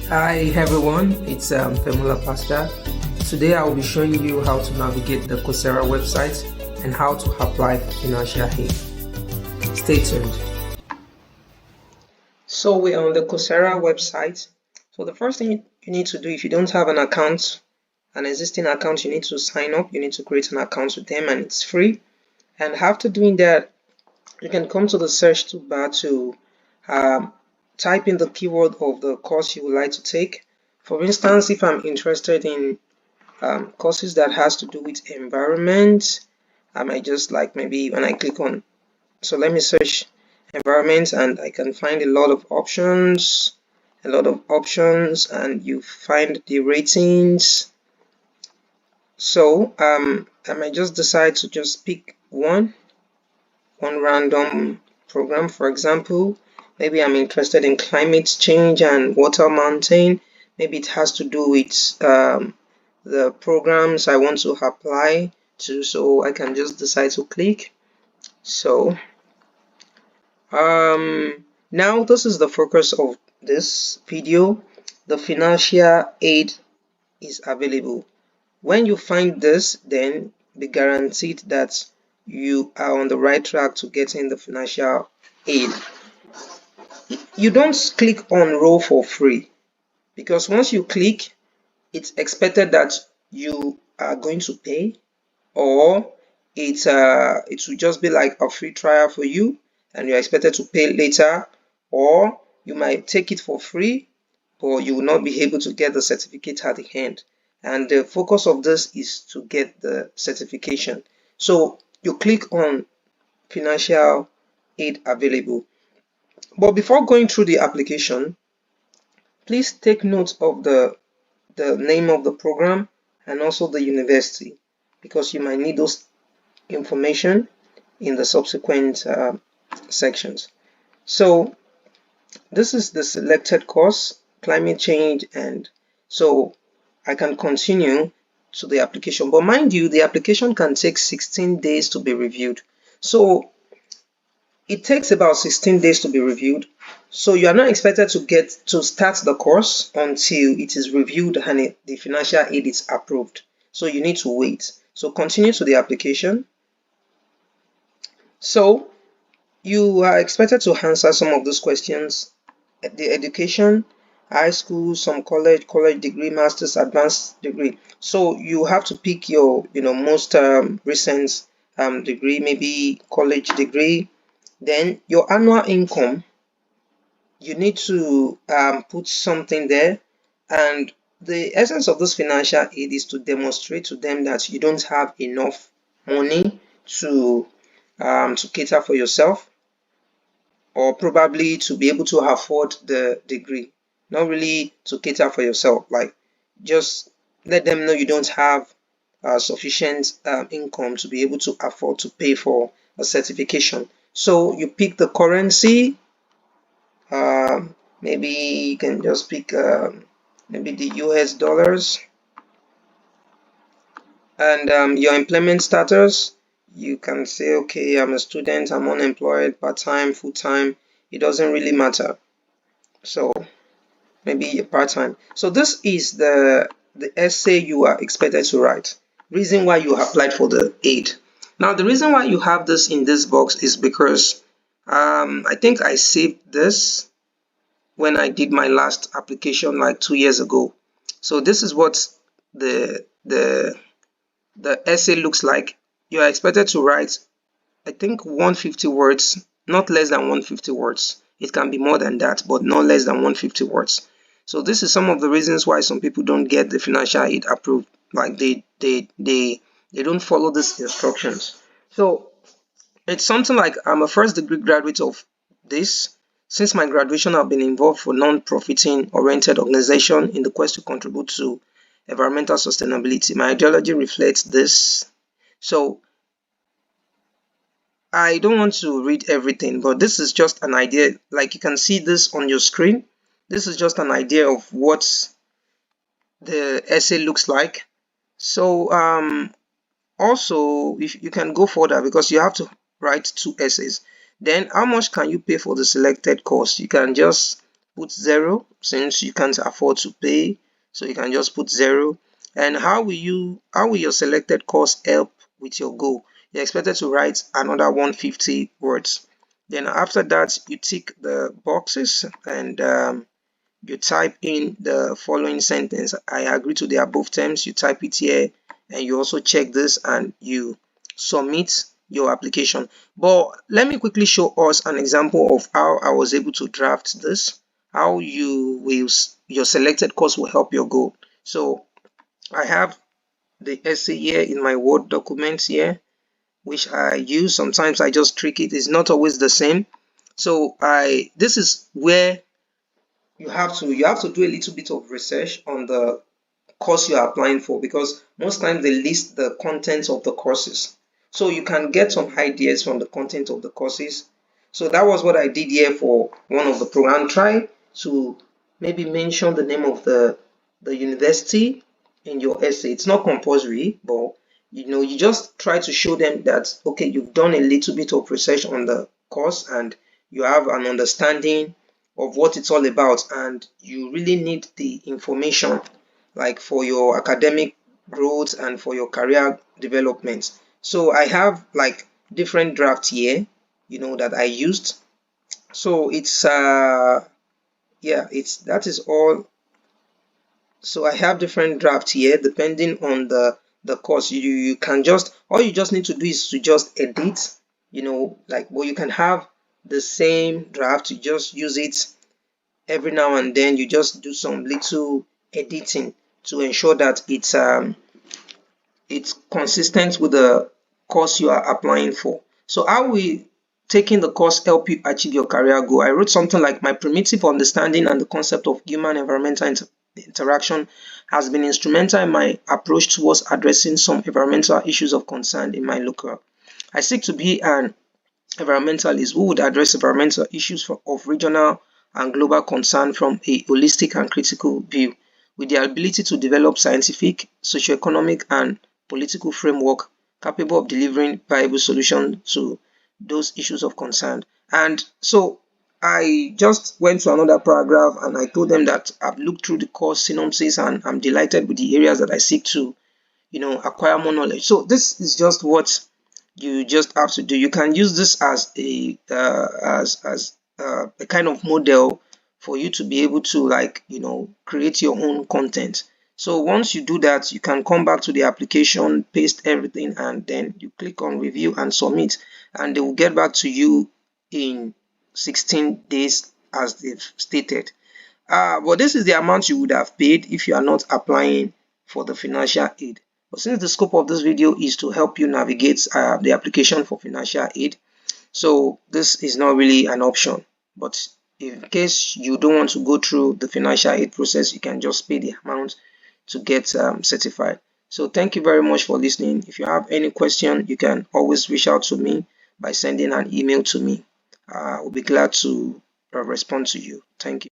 Hi everyone, it's Femula Pastor. Today I will be showing you how to navigate the Coursera website and how to apply for financial aid. Stay tuned. So we're on the Coursera website. So the first thing you need to do, if you don't have an account, an existing account, you need to sign up. You need to create an account with them and it's free. And after doing that, you can come to the search toolbar to type in the keyword of the course you would like to take. For instance, if I'm interested in courses that has to do with environment, I might just like maybe when I click on, so let me search environment and I can find a lot of options, and you find the ratings. So I might just decide to just pick one random program. For example, maybe I'm interested in climate change and water mountain. Maybe it has to do with the programs I want to apply to, so I can just decide to click. So now this is the focus of this video. The financial aid is available. When you find this, then be guaranteed that you are on the right track to getting the financial aid. You don't click on enroll for free, because once you click, it's expected that you are going to pay, or it will just be like a free trial for you and you're expected to pay later, or you might take it for free but you will not be able to get the certificate at the end. And the focus of this is to get the certification. So you click on financial aid available. But before going through the application, please take note of the name of the program and also the university, because you might need those information in the subsequent sections. So this is the selected course, climate change, and so I can continue to the application. But mind you, the application can take 16 days to be reviewed. So it takes about 16 days to be reviewed. So you are not expected to start the course until it is reviewed and the financial aid is approved. So you need to wait. So continue to the application. So you are expected to answer some of those questions. The education, high school, some college degree, master's, advanced degree. So you have to pick your most recent degree, maybe college degree. Then your annual income, you need to put something there. And the essence of this financial aid is to demonstrate to them that you don't have enough money to cater for yourself, or probably to be able to afford the degree, not really to cater for yourself. Like, just let them know you don't have sufficient income to be able to afford to pay for a certification. So you pick the currency. Maybe you can just pick maybe the US dollars, and your employment status. You can say, okay, I'm a student, I'm unemployed, part-time, full-time, it doesn't really matter. So maybe part-time. So this is the essay you are expected to write. Reason why you applied for the aid. Now the reason why you have this in this box is because I think I saved this when I did my last application like 2 years ago. So this is what the essay looks like. You are expected to write, I think, 150 words, not less than 150 words. It can be more than that, but not less than 150 words. So this is some of the reasons why some people don't get the financial aid approved. Like they don't follow these instructions. So it's something like, I'm a first degree graduate of this. Since my graduation, I've been involved for non-profiting oriented organization in the quest to contribute to environmental sustainability. My ideology reflects this. So I don't want to read everything, but this is just an idea. Like, you can see this on your screen. This is just an idea of what the essay looks like. So also, if you can go further, because you have to write 2 essays. Then how much can you pay for the selected course? You can just put 0 since you can't afford to pay, so you can just put 0. And how will your selected course help with your goal? You're expected to write another 150 words. Then after that, you tick the boxes and you type in the following sentence: I agree to the above terms. You type it here and you also check this and you submit your application. But let me quickly show us an example of how I was able to draft this, how your selected course will help your goal. So I have the essay here in my Word document here, which I use. Sometimes I just trick it. It's not always the same. So this is where you have to do a little bit of research on the course you are applying for, because most times they list the contents of the courses, so you can get some ideas from the content of the courses. So that was what I did here for one of the program. Try to maybe mention the name of the university in your essay. It's not compulsory, but you just try to show them that okay, you've done a little bit of research on the course and you have an understanding of what it's all about, and you really need the information like for your academic growth and for your career development. So I have like different drafts here, that I used. So it's yeah, that is all. So I have different drafts here depending on the course. You can just, all you just need to do is to just edit, like, well, you can have the same draft, you just use it every now and then. You just do some little editing to ensure that it's consistent with the course you are applying for. So how will taking the course help you achieve your career goal? I wrote something like, my primitive understanding and the concept of human environmental interaction has been instrumental in my approach towards addressing some environmental issues of concern in my local. I seek to be an environmentalist who would address environmental issues of regional and global concern from a holistic and critical view, with the ability to develop scientific, socioeconomic, and political framework capable of delivering viable solutions to those issues of concern. And so I just went to another paragraph and I told them that I've looked through the course synopsis and I'm delighted with the areas that I seek to acquire more knowledge. So this is just what you just have to do. You can use this as a kind of model for you to be able to, like, create your own content. So once you do that, you can come back to the application, paste everything, and then you click on review and submit, and they will get back to you in 16 days as they've stated. But this is the amount you would have paid if you are not applying for the financial aid. But since the scope of this video is to help you navigate the application for financial aid, so this is not really an option. But in case you don't want to go through the financial aid process, you can just pay the amount to get certified. So thank you very much for listening. If you have any question, you can always reach out to me by sending an email to me. I'll be glad to respond to you. Thank you.